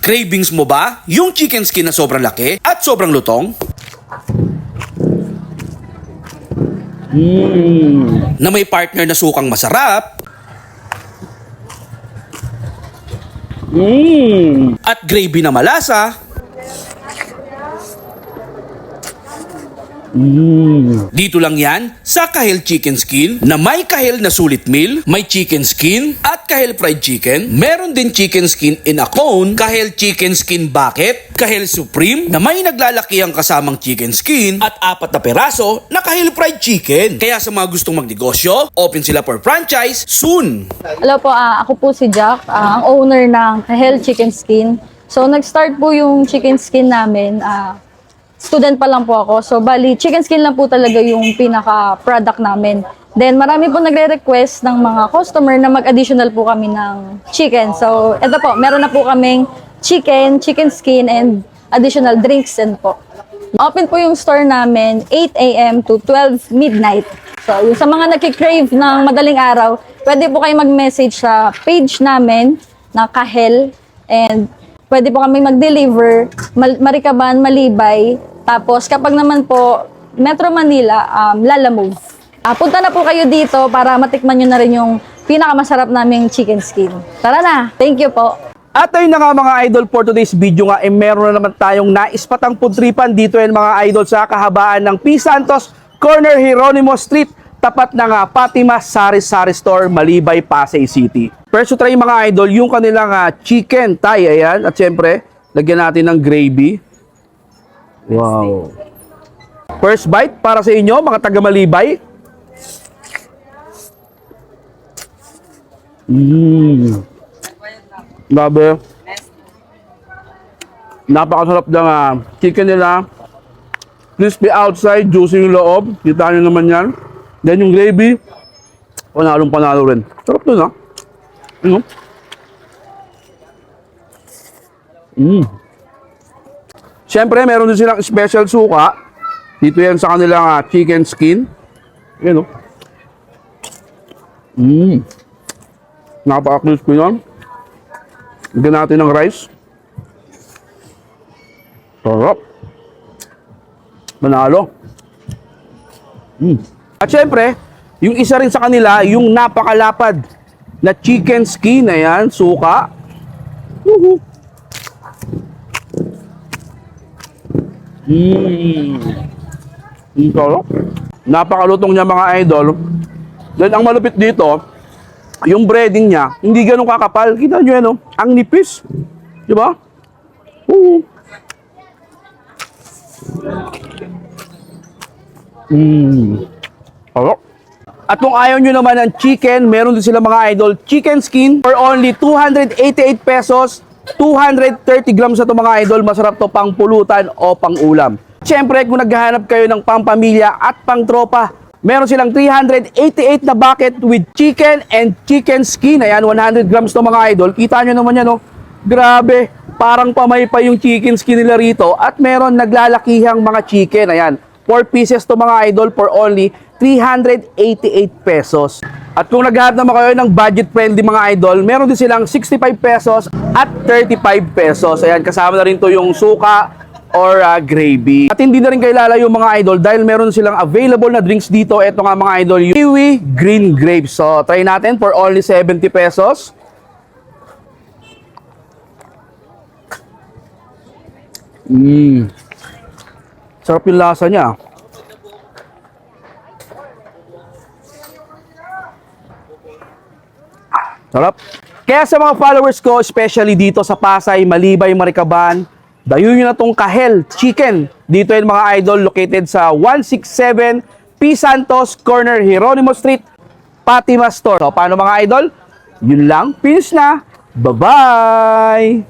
Cravings mo ba yung chicken skin na sobrang laki at sobrang lutong? Na may partner na sukang masarap at gravy na malasa. Dito lang yan sa Kahel Chicken Skin na may kahel na sulit meal, may chicken skin at kahel fried chicken. Meron din chicken skin in a cone, kahel chicken skin bucket, kahel supreme na may naglalakihang kasamang chicken skin at 4 na peraso na kahel fried chicken. Kaya sa mga gustong magnegosyo, open sila for franchise soon. Hello po, ako po si Jack, ang owner ng Kahel Chicken Skin. So, nag-start po yung chicken skin namin. Student pa lang po ako. So, bali, chicken skin lang po talaga yung pinaka-product namin. Then, marami po nagre-request ng mga customer na mag-additional po kami ng chicken. So, eto po, meron na po kaming chicken skin, and additional drinks din po. Open po yung store namin 8 a.m. to 12 midnight. So, yung sa mga nagkikrave ng madaling araw, pwede po kayo mag-message sa page namin na Kahel, and pwede po kami mag-deliver, Maricaban, Malibay. Tapos kapag naman po Metro Manila, Lalamove. Punta na po kayo dito para matikman nyo na rin yung pinakamasarap naming chicken skin. Tara na! Thank you po! At ayun na nga mga idol, for today's video nga, meron na naman tayong naispatang pudripan dito yan mga idol sa kahabaan ng P. Santos, corner Jeronimo Street, tapat na nga Fatima Sari-Sari Store, Malibay, Pasay City. First to try mga idol, yung kanilang chicken thigh, ayan. At syempre, lagyan natin ng gravy. Wow. First bite para sa inyo, mga taga Malibay. Grabe. Napakasarap ng chicken nila. Crispy outside, juicy yung loob. Kita nyo naman yan. Then yung gravy, panalong panalo rin. Sarap dun Ano? Siyempre, meron din silang special suka. Dito yan sa kanilang chicken skin. Yan Napaka-crispy nun. Lagyan natin ng rice. Sarap. Manalo. At syempre, yung isa rin sa kanila, yung napakalapad na chicken skin, ayan, suka. Sarap. Napakalutong niya mga idol. Then ang malupit dito, yung breading niya, hindi ganun kakapal. Kita nyo yan, ang nipis. Diba? Sarap. At kung ayaw nyo naman ng chicken, meron din sila mga idol, chicken skin for only 288 pesos, 230 grams na ito mga idol. Masarap to pang pulutan o pang ulam. Siyempre, kung naghahanap kayo ng pang-pamilya at pang-tropa, meron silang 388 na bucket with chicken and chicken skin. Ayan, 100 grams to mga idol. Kita nyo naman yan, Grabe, parang pamay pa yung chicken skin nila rito. At meron naglalakihang mga chicken. Ayan, 4 pieces to mga idol for only 388 pesos. At kung naghahanap naman kayo ng budget-friendly mga idol, meron din silang 65 pesos at 35 pesos. Ayan, kasama na rin to yung suka or gravy. At hindi na rin kayo lalayo mga idol dahil meron silang available na drinks dito. Ito nga mga idol, yung Kiwi Green Grapes. So, try natin for only 70 pesos. Sarap yung lasa niya. Sarap. Kaya sa mga followers ko, especially dito sa Pasay, Malibay, Maricaban, dayo nyo na tong Kahel Chicken. Dito yung mga idol located sa 167 P. Santos, corner Jeronimo Street, Fatima Store. So, paano mga idol? Yun lang. Finish na. Bye-bye!